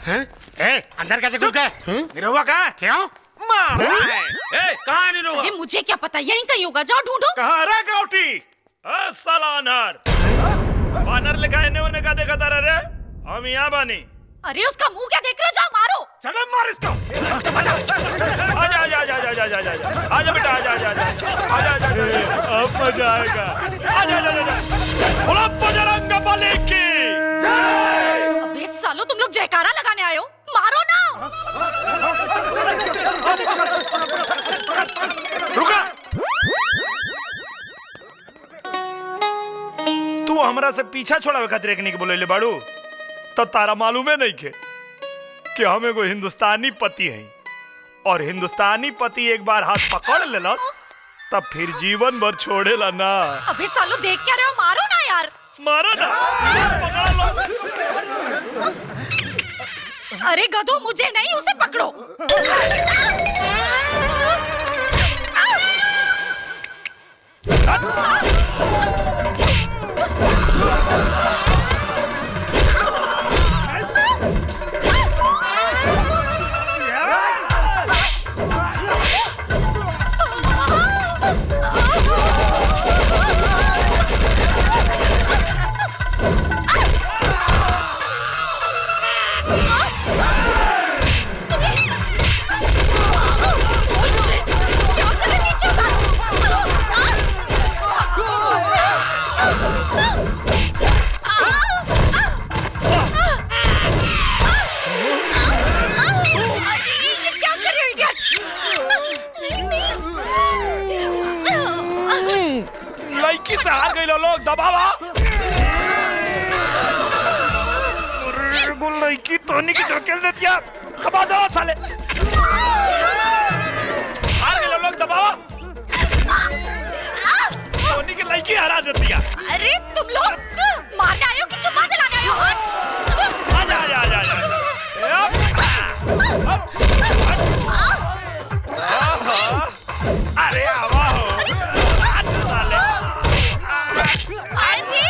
अंदर कैसे घुस गए? निरहुआ कहाँ है? क्यों? मारा है। कहाँ है निरहुआ? अरे मुझे क्या पता, यहीं कहीं होगा, जाओ ढूंढो। कहाँ रे गाउटी? साला अनार। बानर लिखा है ने का देखा तारा रे? हम यहाँ बानी। अरे उसका मुंह क्या देख रहे हो, जाओ मारो। चलो मार इसको। आजा आजा आजा आजा आजा आजा आजा बेटा आजा आजा आजा आजा आजा अब मजा आएगा। आजा आजा आजा बोलो बजरंग बली की जय। अबे सालो, तुम लोग जयकारा लगाने आए हो, मारो ना। रुका। तू हमरा से पीछा छोड़ावे खातिर एकनी के बोले बाड़ू तो तारा मालूम है नहीं के कि हम एगो हिंदुस्तानी पति हैं और हिंदुस्तानी पति एक बार हाथ पकड़ लेलस तब फिर जीवन भर छोड़ेला ना। अबे सालो, देख क्या रहे हो, मारो ना यार। मारो ना। पकड़ लो। अरे गधो, मुझे नहीं, उसे पकड़ो। लड़की से हार गई लोग दबावा। लड़की तोनी की धकेल देती है, दबा दो साले। हार गई लोग दबावा। तोनी की लड़की हरा देती है। अरे तुम लोग मारने आए हो कि चुम्मा दिलाने आए हो? आजा आजा आजा आजा। अरे आवा हो। अरे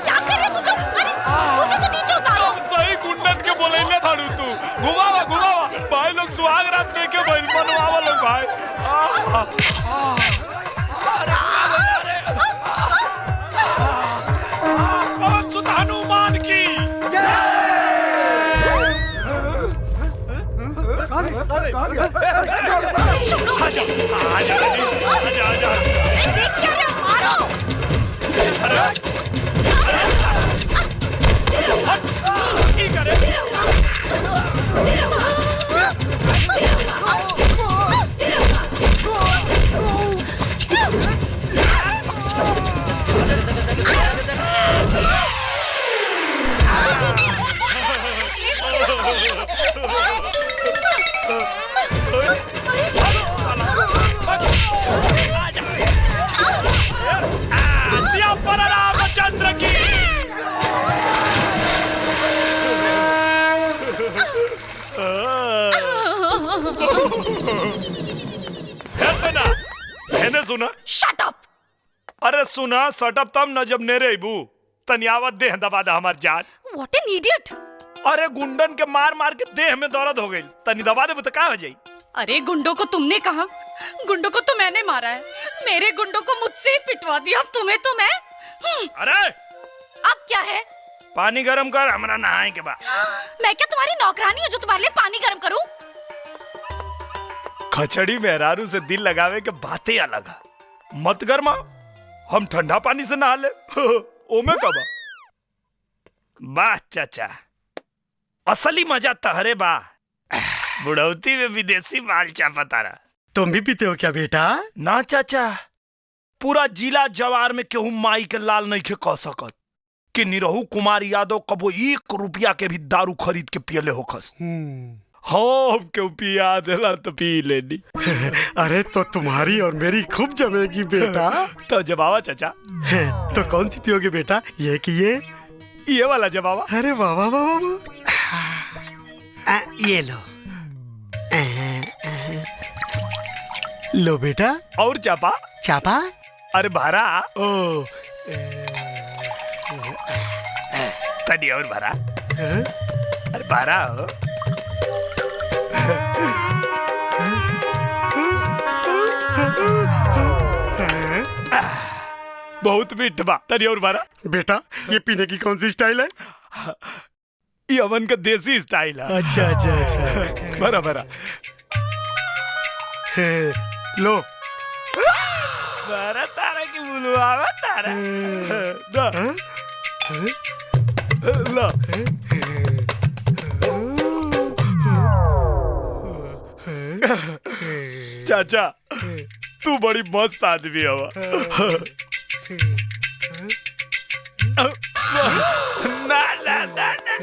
क्या कर रहे हो तुम लोग? अरे मुझे तो नीचे उतारो। सही गुंडन के बोलेले थाड़ू तू। घुमावा घुमावा भाई लोग सुहाग रात लेके भाई बनवावा लोग भाई। हनुमान की आजा आजा आजा आजा। देख क्या रहे हो, मारो। की करे? रामचंद्र की सुना मैंने सुना। Shut up. अरे सुना सटअप तब न जब नेरे इबू तनियावत देह दबा दा हमार जान। What an idiot. अरे गुंडन के मार मार के देह में दर्द हो गई, तनी दबा दे तो क्या हो जाई? अरे गुंडों को तुमने कहा, गुंडों को तो मैंने मारा है। मेरे गुंडों को मुझसे ही पिटवा दिया, तुम्हें तो मैं। अरे अब क्या है? पानी गरम कर, हमरा नहाए के बाद। मैं क्या तुम्हारी नौकरानी हूँ जो तुम्हारे लिए पानी गरम करूं? खचड़ी मेहरारू से दिल लगावे के बातें अलग है। मत गरमा, हम ठंडा पानी से नहा ले। ओमे कबा वाह चाचा, असली मजा तहरे बा। बुढ़ौती में विदेशी माल चापतारा। तुम भी पीते हो क्या बेटा? ना चाचा, पूरा जिला जवार में केहू माई के लाल नहीं खे कह सकत कि निरहू कुमार यादव कबो 1 रुपया के भी दारू खरीद के पियले होखस। हाँ, क्यों पिया देला तो पी लेनी। अरे तो तुम्हारी और मेरी खूब जमेगी बेटा। तो जवाबा चाचा। तो कौन सी पियोगे बेटा, ये कि ये वाला जवाबा? अरे वाह वाह वाह वाह। ये लो। लो बेटा। और चापा? चापा? अरे भारा। ओ तनी और भरा। अरे बारह हो। बहुत मीठ बा, तनी और बारा। बेटा ये पीने की कौन सी स्टाइल है? ये अमन का देसी स्टाइल है। अच्छा अच्छा अच्छा। बरा बरा लो। बारा तारा की बुलवावा तारा। दा ला। चाचा तू बड़ी मस्त आदमी हवा। ना ना ना ना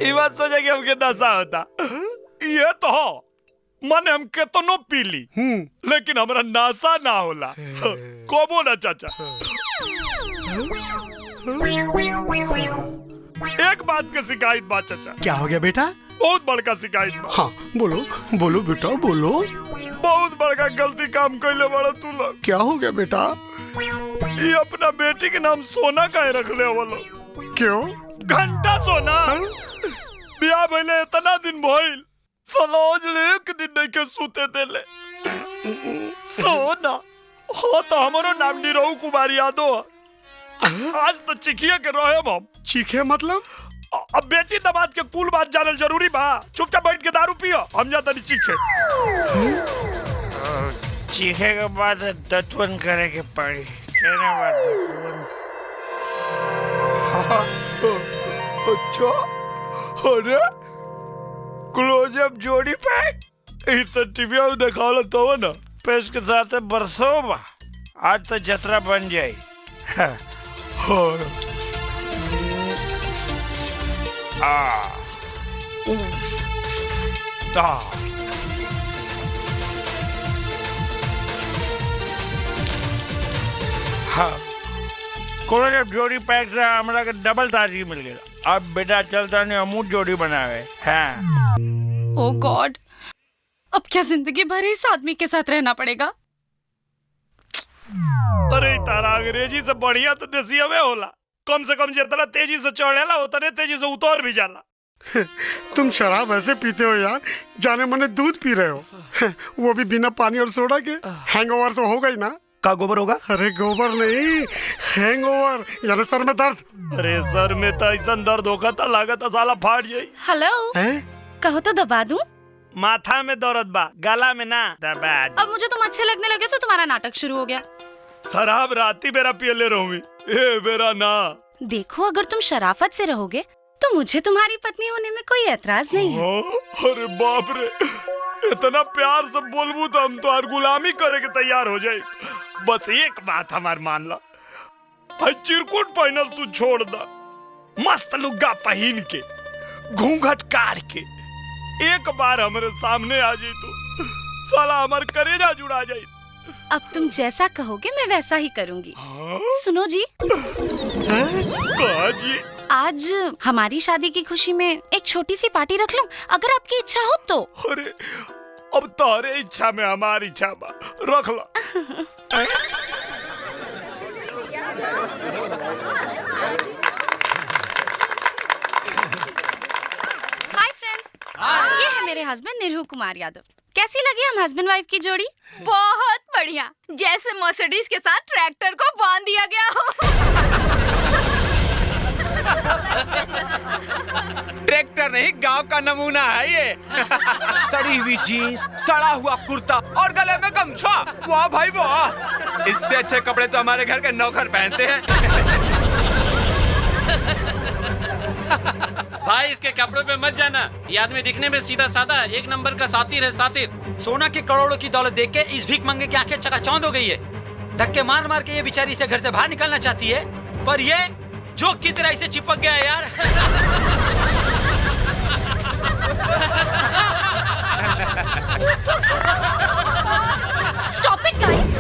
ये बात सोचा कि हमके नशा होता। ये तो हो माने हम के तो नो पीली लेकिन हमरा नशा ना होला। कोबो ना चाचा। एक बात के शिकायत बा चाचा। क्या हो गया बेटा? बहुत बड़का शिकायत बा। हाँ बोलो बोलो बेटा बोलो। बहुत बड़का गलती काम कैले बड़ा तू लोग। क्या हो गया बेटा? ये अपना बेटी के नाम सोना काहे रख ले वो लोग? क्यों? घंटा सोना। ब्याह भइले इतना दिन भइल सलोज ले एक दिन नहीं के सूते देले। सोना हो तो हमारो नाम निरहु कुमार यादव। आज तो चिखिया के रहे हम। चीखे मतलब? अब बेटी दमाद के कुल बात जानल जरूरी बा। चुपचाप बैठ के दारू पियो, हम जाता नहीं चीखे। चीखे के बाद दत्वन करे के पड़ी। कहने बाद अच्छा अरे क्लोजअप जोड़ी पैक इस टीवी में दिखावला तो ना पेश के साथ बरसों बा। आज तो जतरा बन जाई। हाँ क्लोजअप जोड़ी पैक से हमरा के डबल ताजगी मिल गया। अब बेटा चलता नहीं अमूल जोड़ी बनावे। हाँ ओह गॉड, अब क्या जिंदगी भर इस आदमी के साथ रहना पड़ेगा? अरे तारा अंग्रेजी से बढ़िया तो देसी में होला। कम से कम जितना तेजी से चढ़ेला उतने तेजी से उतर भी जाला। तुम शराब ऐसे पीते हो यार, जाने मने दूध पी रहे हो। वो भी बिना पानी और सोडा के। हैंगओवर तो होगा ही ना? का गोबर होगा? अरे गोबर नहीं, हैंगओवर यानी सर में दर्द। अरे सर में तो ऐसा दर्द होगा तो लागत साला फाट जाई। हेलो कहो तो दबा दूं? माथा में दर्द बा, गला में ना। दबा अब मुझे तुम अच्छे लगने लगे तो तुम्हारा नाटक शुरू हो गया। शराब राती बेरा पिए ले रहूंगी। ए बेरा ना। देखो अगर तुम शराफत से रहोगे तो मुझे तुम्हारी पत्नी होने में कोई ऐतराज नहीं है। अरे बाप रे, इतना प्यार से बोलबू तो हम तो हर गुलामी करे के तैयार हो जाए। बस एक बात हमार मान ला, भाई चिरकुट पहनल तू छोड़ दा। मस्त लुग्गा पहन के घूंघट काट के एक बार हमारे सामने आ जाई तो साला हमार करेजा जुड़ा जाई। अब तुम जैसा कहोगे मैं वैसा ही करूंगी। सुनो जी। कहा जी? आज हमारी शादी की खुशी में एक छोटी सी पार्टी रख लूं, अगर आपकी इच्छा हो तो। अरे अब तारे इच्छा में हमारी इच्छा बा, रख ला। हाय फ्रेंड्स, ये है मेरे हस्बैंड निरहु कुमार यादव। कैसी लगी हम हस्बैंड वाइफ की जोड़ी? बहुत बढ़िया, जैसे मर्सिडीज के साथ ट्रैक्टर को बांध दिया गया हो। ट्रैक्टर नहीं गांव का नमूना है ये। सड़ी हुई जीन्स, सड़ा हुआ कुर्ता और गले में गमछा। वाह भाई वाह, इससे अच्छे कपड़े तो हमारे घर के नौकर पहनते हैं। भाई इसके कपड़ों पे मत जाना, ये आदमी दिखने में सीधा साधा एक नंबर का सातिर है, सातिर। सोना की करोड़ों की दौलत देख के इस भीख मंगे की आंखें चकाचौंध हो गई है। धक्के मार मार के ये बेचारी इसे घर से बाहर निकालना चाहती है, पर ये जोक की तरह इसे चिपक गया है यार। स्टॉप इट गाइस,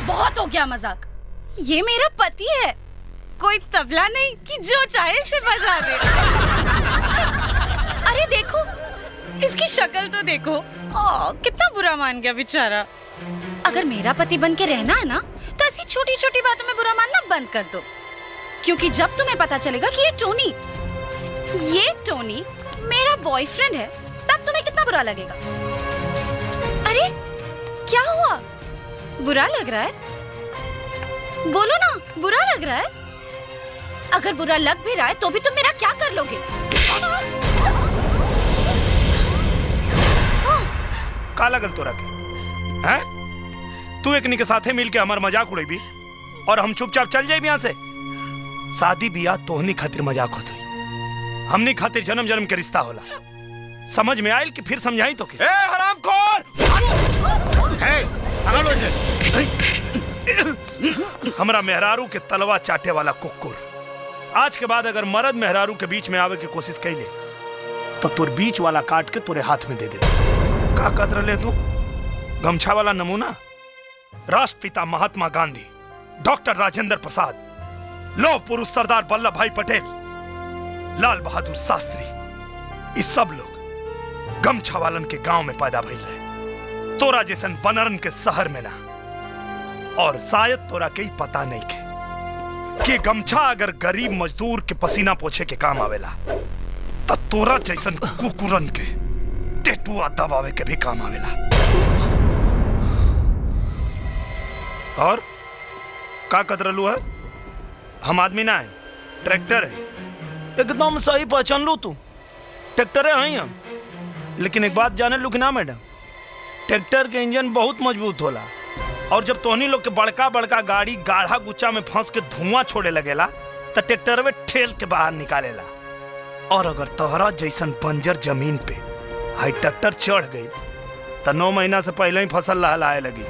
बहुत हो गया मजाक। ये मेरा पति है, कोई तबला नहीं कि जो चाहे इसे बजा दे। अरे देखो, इसकी शक्ल तो देखो। कितना बुरा मान गया बेचारा। अगर मेरा पति बन के रहना है ना तो ऐसी छोटी छोटी बातों में बुरा मानना बंद कर दो, क्योंकि जब तुम्हें पता चलेगा कि ये टोनी मेरा बॉयफ्रेंड है तब तुम्हें कितना बुरा लगेगा? अरे क्या हुआ? बुरा लग रहा है? बोलो ना, बुरा लग रहा है? अगर बुरा लग भी रहा है तो भी तुम मेरा क्या कर लोगे? का लगल तोरा के? हैं? तू एकनी के साथे मिल के हमार मजाक उड़ेबी और हम चुपचाप चल जाए यहाँ से? शादी बियाह तोहनी खातिर मजाक होत हुई, हमनी खातिर जन्म जन्म के रिश्ता होला। समझ में आयल कि फिर समझाई तो के? ए हरामखोर! हमरा मेहरारू के तलवा चाटे वाला कुकुर, आज के बाद अगर मर्द मेहरारू के बीच में आवे की कोशिश कैले तो तोर बीच वाला काट के तोरे हाथ में दे दे। का कदर ले तू? गमछा वाला नमूना? राष्ट्रपिता महात्मा गांधी, डॉक्टर राजेंद्र प्रसाद, लौह पुरुष सरदार वल्लभ भाई पटेल, लाल बहादुर शास्त्री, इस सब लोग गमछा वालन के गांव में पैदा भइल रहे। तोरा जैसन बनरन के शहर में ना। और शायद तोरा के ही पता नहीं के कि गमछा अगर गरीब मजदूर के पसीना पोछे के काम आवेला तो तोरा जैसन कुकुरन के टेटुआ दबावे के भी काम आवेला। और का कतरलू है? हम आदमी ना है, ट्रैक्टर है। एकदम सही पहचान लो तू, ट्रैक्टर है हम। लेकिन एक बात जाने लू कि ना मैडम, ट्रैक्टर के इंजन बहुत मजबूत होला और जब तोहनी लोग के बड़का बड़का गाड़ी गाढ़ा गुच्चा में फंस के धुआं छोड़े लगेला तो ट्रैक्टर में ठेल के बाहर निकालेला। और अगर तोहरा जैसन बंजर जमीन पे हाई ट्रैक्टर चढ़ गई तो 9 महीना से पहले ही फसल लहलाए लगी।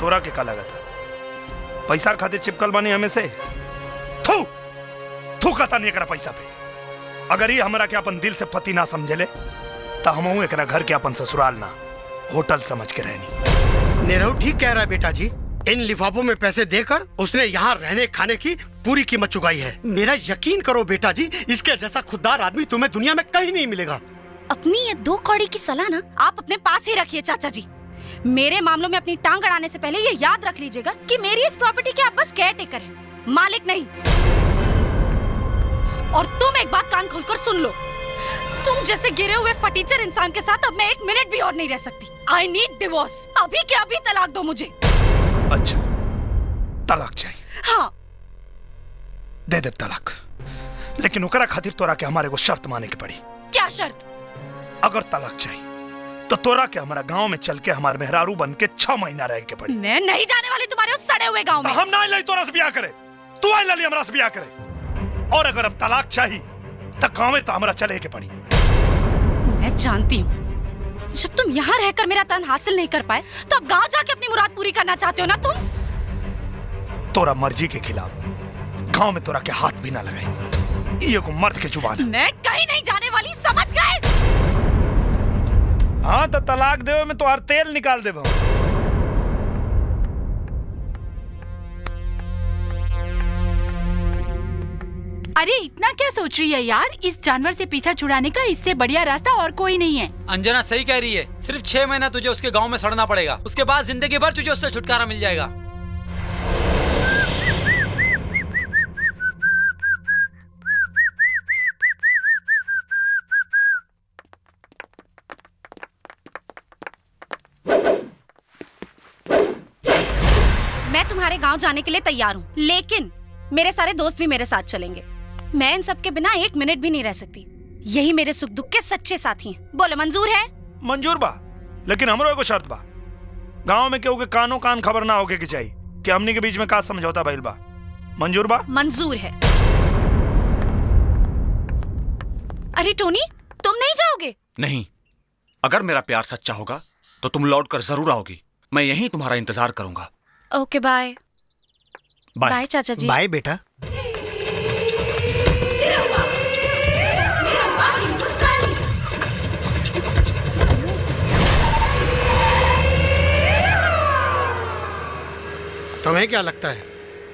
तोरा के का लगा था? पैसा खातिर चिपकल बनी हमें से? थू थू कहता नहीं एकरा पैसा पे। अगर ये हमरा के अपन दिल से पति ना समझे ले तो हम एकरा घर के अपन ससुराल ना होटल समझ के रहनी। नेहरू ठीक कह रहा है बेटा जी। इन लिफाफों में पैसे देकर उसने यहाँ रहने खाने की पूरी कीमत चुकाई है। मेरा यकीन करो बेटा जी, इसके जैसा खुददार आदमी तुम्हें दुनिया में कहीं नहीं मिलेगा। अपनी ये 2 कौड़ी की सलाह ना आप अपने पास ही रखिए चाचा जी। मेरे मामलों में अपनी टांग अड़ाने से पहले ये याद रख लीजिएगा कि मेरी इस प्रॉपर्टी के आप बस केयर टेकर हैं, मालिक नहीं। और तुम एक बात कान खोलकर सुन लो, तुम जैसे गिरे हुए फटीचर इंसान के साथ अब मैं 1 मिनट भी और नहीं रह सकती। I need divorce. अभी के अभी तलाक दो मुझे। अच्छा, तलाक चाहिए? हाँ, दे दे तलाक, लेकिन ओकरा खातिर तोरा के हमारे को शर्त माने की पड़ी। क्या शर्त? अगर तलाक चाहिए तो तोरा के हमारा गांव में चल के हमारे मेहरारू बन के 6 महीना रह के पड़ी। मैं नहीं जाने वाली तुम्हारे उस सड़े हुए गांव में। तो हम ना लाई तोरा से ब्याह करे, तू आई लाली हमरा से ब्याह करे। और अगर अब तलाक चाहिए तो गांव में तो हमरा चले के पड़ी। मैं जानती हूँ जब तुम यहाँ रहकर मेरा तन हासिल नहीं कर पाए तो अब गांव जाके अपनी मुराद पूरी करना चाहते हो ना तुम? तोरा मर्जी के खिलाफ गांव में तोरा के हाथ भी ना लगाई। ये को मर्द के जुबान है। मैं कहीं नहीं जाने वाली, समझ गए? हाँ तो तलाक देवे में तो हर तेल निकाल देबो। अरे इतना क्या सोच रही है यार? इस जानवर से पीछा छुड़ाने का इससे बढ़िया रास्ता और कोई नहीं है। अंजना सही कह रही है। सिर्फ 6 महीना तुझे उसके गांव में सड़ना पड़ेगा, उसके बाद जिंदगी भर तुझे उससे छुटकारा मिल जाएगा। मैं तुम्हारे गांव जाने के लिए तैयार हूँ, लेकिन मेरे सारे दोस्त भी मेरे साथ चलेंगे। मैं इन सब के बिना 1 मिनट भी नहीं रह सकती। यही मेरे सुख दुख के सच्चे साथी हैं। बोलो मंजूर है? मंजूर बा, लेकिन हमरो एगो शर्त बा। गांव में केहू के कानो कान खबर ना होके के चाहिए कि हमनी के बीच में का समझौता भइल बा। मंजूर बा? मंजूर है। अरे टोनी, तुम नहीं जाओगे? नहीं, अगर मेरा प्यार सच्चा होगा तो तुम लौट कर जरूर आओगी। मैं यहीं तुम्हारा इंतजार करूंगा। ओके बाय। बाय। बाय चाचा जी। बाय बेटा। तुम्हें क्या लगता है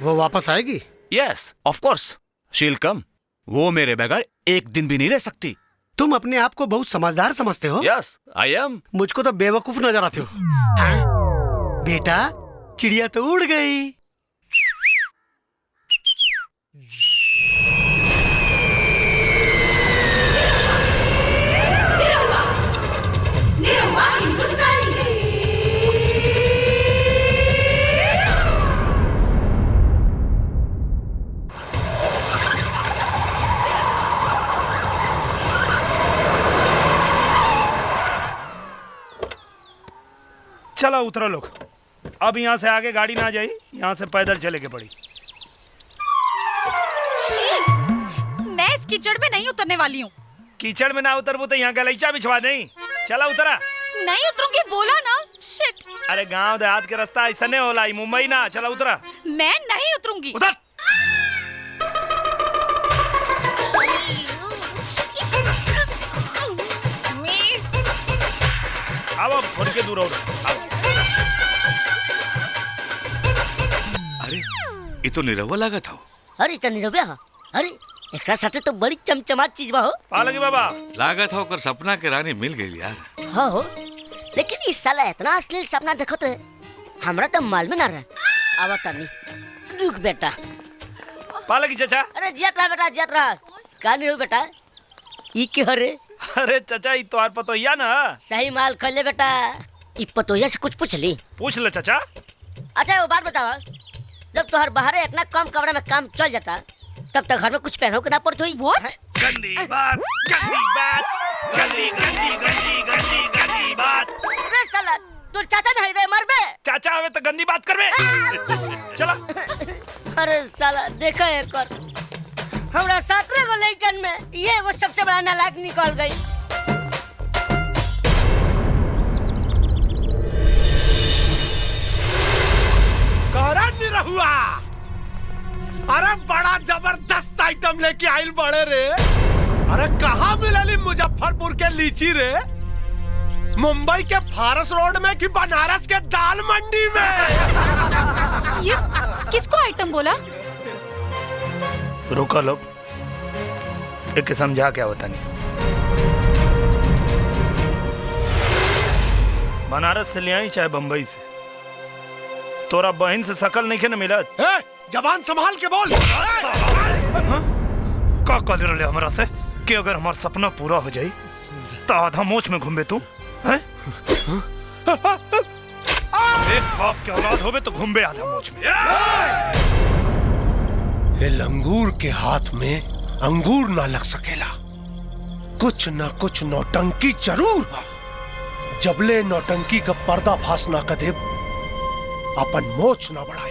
वो वापस आएगी? Yes, of course she will come. वो मेरे बगैर 1 दिन भी नहीं रह सकती। तुम अपने आप को बहुत समझदार समझते हो। Yes I am. मुझको तो बेवकूफ नजर आते हो। बेटा, चिड़िया तो उड़ गई। चला उतरो लोग। अब यहाँ से आगे गाड़ी ना जाई, यहाँ से पैदल चले के पड़ी। मैं इस कीचड़ में नहीं उतरने वाली हूँ। कीचड़ में ना उतरबू तो यहाँ गलीचा बिछवा दें। चला उतरा। नहीं उतरूंगी, बोला ना। शिट। अरे गांव देहात के रास्ता ऐसा नहीं होला, ई मुंबई ना। चला उतरा। मैं नहीं उतरूंगी। उतर। आओ थोड़ी के दूर और अरे ये तो निरहुआ लागत हो। अरे त निरव्या अरे एकरा साथे तो बड़ी चमचमात चीज बा हो। पालगी बाबा लागत हो कर सपना के रानी मिल गई यार। हाँ हो, लेकिन इस साला इतना अश्लील सपना देखो तो हमरा तो मालूम ना रहा। आवा तनी रुक बेटा। पालगी चाचा। अरे जियत रहा बेटा, जियत रहा। का नहीं हो बेटा, ई के हरे? अरे चाचा ई तोहार पतोहिया ना। सही माल खोले बेटा। ई पतोहिया से कुछ पूछ ली। पूछ ले चाचा। अच्छा वो बात बताओ, जब तोहर बाहर इतना कम कमरे में काम चल जाता तब तक घर में कुछ पहनो के ना पड़त हुई। What? गंदी बात, गंदी बात, गंदी गंदी गंदी गंदी गंदी बात। अरे साला तू चाचा नहीं रे, मर बे। चाचा हमें तो गंदी बात कर बे। चला। अरे साला देखो एक और हमरा 17 गो लड़कन में ये वो सबसे बड़ा नालायक निकल गई। कारण नहीं रहुआ। अरे बड़ा जबरदस्त आइटम लेके आइल बड़े रे। अरे कहाँ मिलली मुजफ्फरपुर के लीची रे? मुंबई के फारस रोड में कि बनारस के दाल मंडी में? ये किसको आइटम बोला? रुको लोग, एक समझा क्या होता नहीं। बनारस से ले आई चाहे बंबई से, तोरा बहन से शकल नहीं के न मिलत। जबान संभाल के बोल। का कह रहे हमरा से कि अगर हमारा सपना पूरा हो जाए तो आधा मोच में घूमे तू हैं? एक बाप के औलाद होवे तो घूमे आधा मोच में। ये लंगूर के हाथ में अंगूर ना लग सकेला। कुछ ना कुछ नौटंकी जरूर है। जबले नौटंकी का पर्दा फास ना कर दे अपन मोच ना बढ़ाए।